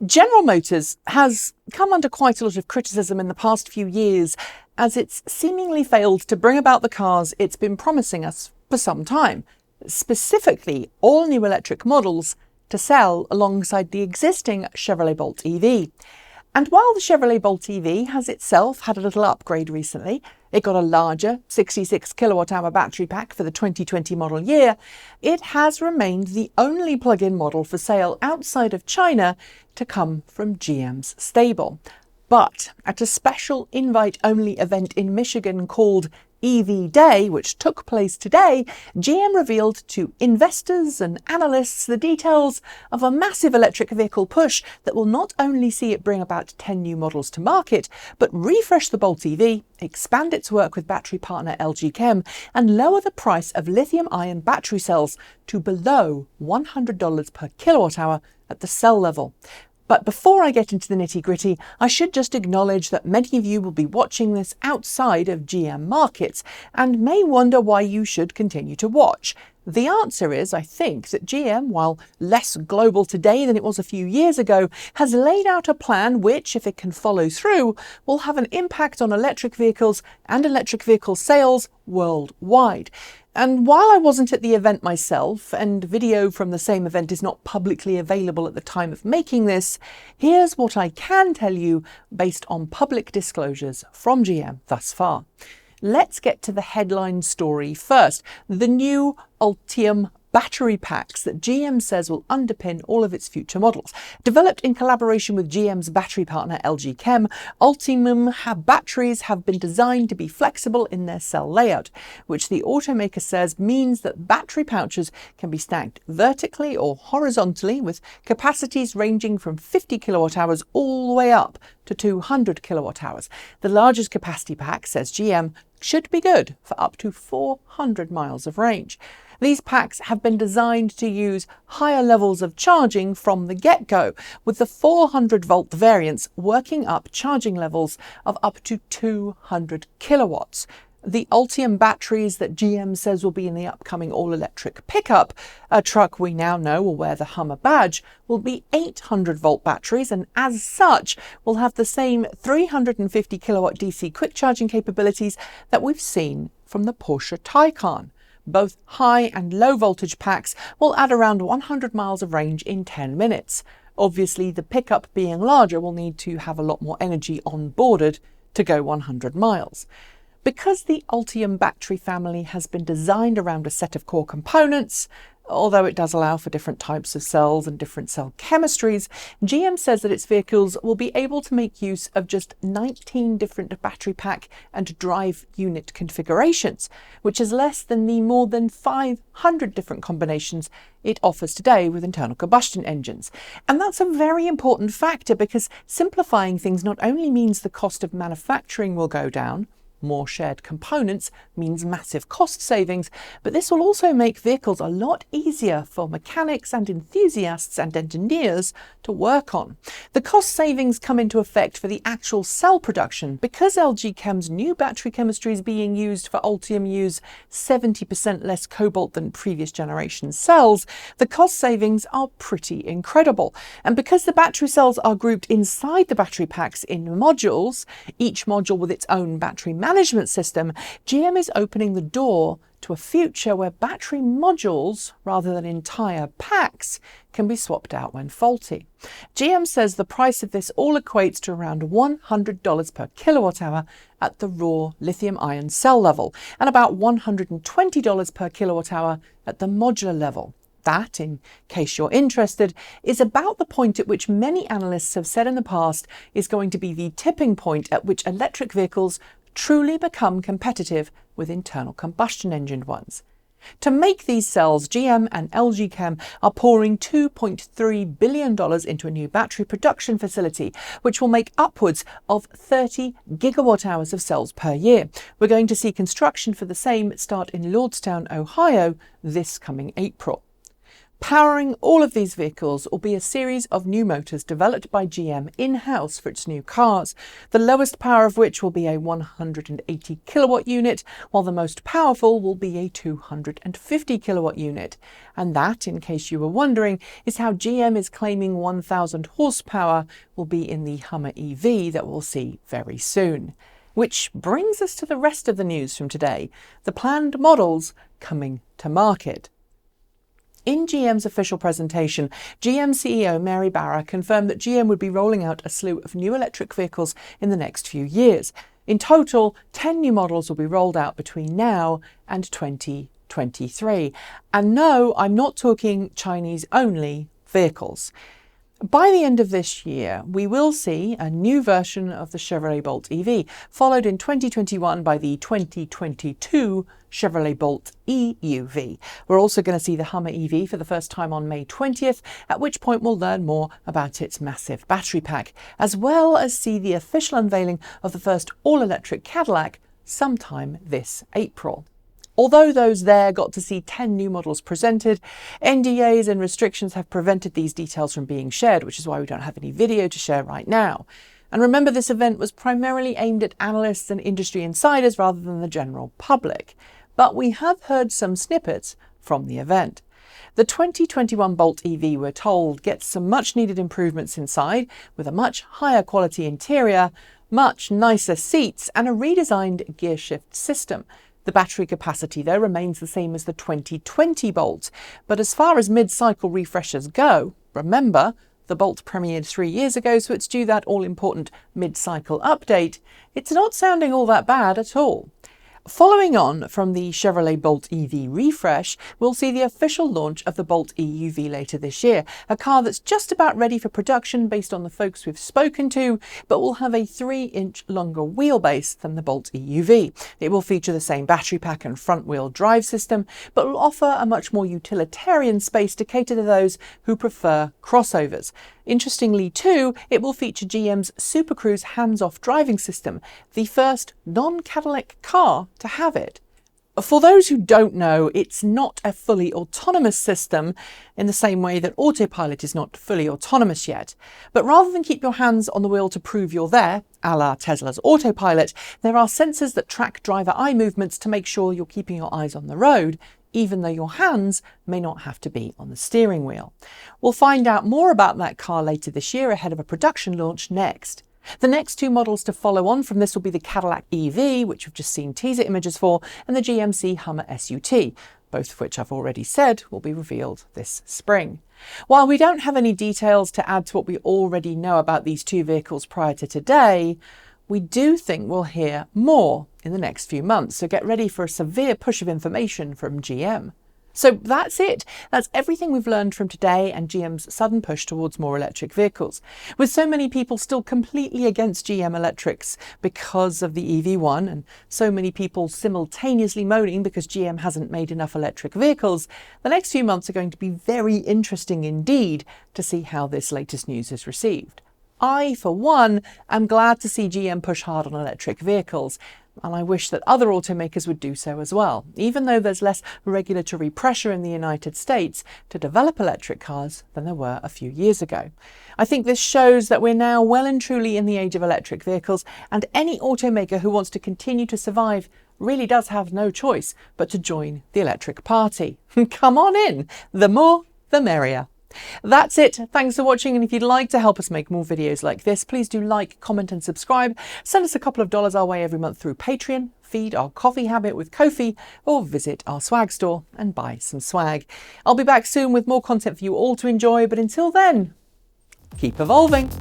General Motors has come under quite a lot of criticism in the past few years as it's seemingly failed to bring about the cars it's been promising us for some time, specifically all new electric models to sell alongside the existing Chevrolet Bolt EV. And while the Chevrolet Bolt EV has itself had a little upgrade recently, it got a larger 66 kWh battery pack for the 2020 model year, it has remained the only plug-in model for sale outside of China to come from GM's stable. But at a special invite-only event in Michigan called EV Day, which took place today, GM revealed to investors and analysts the details of a massive electric vehicle push that will not only see it bring about 10 new models to market, but refresh the Bolt EV, expand its work with battery partner LG Chem, and lower the price of lithium-ion battery cells to below $100 per kilowatt-hour at the cell level. But before I get into the nitty-gritty, I should just acknowledge that many of you will be watching this outside of GM markets and may wonder why you should continue to watch. The answer is, I think, that GM, while less global today than it was a few years ago, has laid out a plan which, if it can follow through, will have an impact on electric vehicles and electric vehicle sales worldwide. And while I wasn't at the event myself, and video from the same event is not publicly available at the time of making this, here's what I can tell you based on public disclosures from GM thus far. Let's get to the headline story first. The new Ultium battery packs that GM says will underpin all of its future models. Developed in collaboration with GM's battery partner LG Chem, Ultium batteries have been designed to be flexible in their cell layout, which the automaker says means that battery pouches can be stacked vertically or horizontally with capacities ranging from 50 kilowatt hours all the way up to 200 kilowatt hours. The largest capacity pack, says GM, should be good for up to 400 miles of range. These packs have been designed to use higher levels of charging from the get-go, with the 400-volt variants working up charging levels of up to 200 kilowatts. The Ultium batteries that GM says will be in the upcoming all-electric pickup, a truck we now know will wear the Hummer badge, will be 800-volt batteries and as such will have the same 350 kilowatt DC quick charging capabilities that we've seen from the Porsche Taycan. Both high and low voltage packs will add around 100 miles of range in 10 minutes. Obviously, the pickup being larger will need to have a lot more energy onboarded to go 100 miles. Because the Ultium battery family has been designed around a set of core components, although it does allow for different types of cells and different cell chemistries, GM says that its vehicles will be able to make use of just 19 different battery pack and drive unit configurations, which is less than the more than 500 different combinations it offers today with internal combustion engines. And that's a very important factor because simplifying things not only means the cost of manufacturing will go down, more shared components means massive cost savings, but this will also make vehicles a lot easier for mechanics and enthusiasts and engineers to work on. The cost savings come into effect for the actual cell production because LG Chem's new battery chemistries being used for Ultium use 70% less cobalt than previous generation cells. The cost savings are pretty incredible. And because the battery cells are grouped inside the battery packs in modules, each module with its own battery management system, GM is opening the door to a future where battery modules, rather than entire packs, can be swapped out when faulty. GM says the price of this all equates to around $100 per kilowatt hour at the raw lithium-ion cell level, and about $120 per kilowatt hour at the modular level. That, in case you're interested, is about the point at which many analysts have said in the past is going to be the tipping point at which electric vehicles truly become competitive with internal combustion engine ones. To make these cells, GM and LG Chem are pouring $2.3 billion into a new battery production facility, which will make upwards of 30 gigawatt hours of cells per year. We're going to see construction for the same start in Lordstown, Ohio this coming April. Powering all of these vehicles will be a series of new motors developed by GM in-house for its new cars, the lowest power of which will be a 180 kilowatt unit, while the most powerful will be a 250 kilowatt unit. And that, in case you were wondering, is how GM is claiming 1,000 horsepower will be in the Hummer EV that we'll see very soon. Which brings us to the rest of the news from today, the planned models coming to market. In GM's official presentation, GM CEO Mary Barra confirmed that GM would be rolling out a slew of new electric vehicles in the next few years. In total, 10 new models will be rolled out between now and 2023. And no, I'm not talking Chinese-only vehicles. By the end of this year, we will see a new version of the Chevrolet Bolt EV, followed in 2021 by the 2022 Chevrolet Bolt EUV. We're also going to see the Hummer EV for the first time on May 20th, at which point we'll learn more about its massive battery pack, as well as see the official unveiling of the first all-electric Cadillac sometime this April. Although those there got to see 10 new models presented, NDAs and restrictions have prevented these details from being shared, which is why we don't have any video to share right now. And remember, this event was primarily aimed at analysts and industry insiders rather than the general public. But we have heard some snippets from the event. The 2021 Bolt EV, we're told, gets some much needed improvements inside, with a much higher quality interior, much nicer seats, and a redesigned gear shift system. The battery capacity, though, remains the same as the 2020 Bolt. But as far as mid-cycle refreshers go, remember, the Bolt premiered 3 years ago, so it's due that all-important mid-cycle update. It's not sounding all that bad at all. Following on from the Chevrolet Bolt EV refresh, we'll see the official launch of the Bolt EUV later this year, a car that's just about ready for production based on the folks we've spoken to, but will have a 3-inch longer wheelbase than the Bolt EUV. It will feature the same battery pack and front-wheel drive system, but will offer a much more utilitarian space to cater to those who prefer crossovers. Interestingly too, it will feature GM's Super Cruise hands-off driving system, the first non-Cadillac car to have it. For those who don't know, it's not a fully autonomous system in the same way that autopilot is not fully autonomous yet. But rather than keep your hands on the wheel to prove you're there, a la Tesla's autopilot, there are sensors that track driver eye movements to make sure you're keeping your eyes on the road, even though your hands may not have to be on the steering wheel. We'll find out more about that car later this year ahead of a production launch next. The next 2 models to follow on from this will be the Cadillac EV, which we've just seen teaser images for, and the GMC Hummer SUT, both of which I've already said will be revealed this spring. While we don't have any details to add to what we already know about these 2 vehicles prior to today, we do think we'll hear more in the next few months, so get ready for a severe push of information from GM. So that's it. That's everything we've learned from today and GM's sudden push towards more electric vehicles. With so many people still completely against GM electrics because of the EV1, and so many people simultaneously moaning because GM hasn't made enough electric vehicles, the next few months are going to be very interesting indeed to see how this latest news is received. I, for one, am glad to see GM push hard on electric vehicles, and I wish that other automakers would do so as well, even though there's less regulatory pressure in the United States to develop electric cars than there were a few years ago. I think this shows that we're now well and truly in the age of electric vehicles, and any automaker who wants to continue to survive really does have no choice but to join the electric party. Come on in, the more the merrier. That's it. Thanks for watching, and if you'd like to help us make more videos like this, please do like, comment and subscribe. Send us a couple of dollars our way every month through Patreon, feed our coffee habit with Ko-fi, or visit our swag store and buy some swag. I'll be back soon with more content for you all to enjoy, but until then, keep evolving.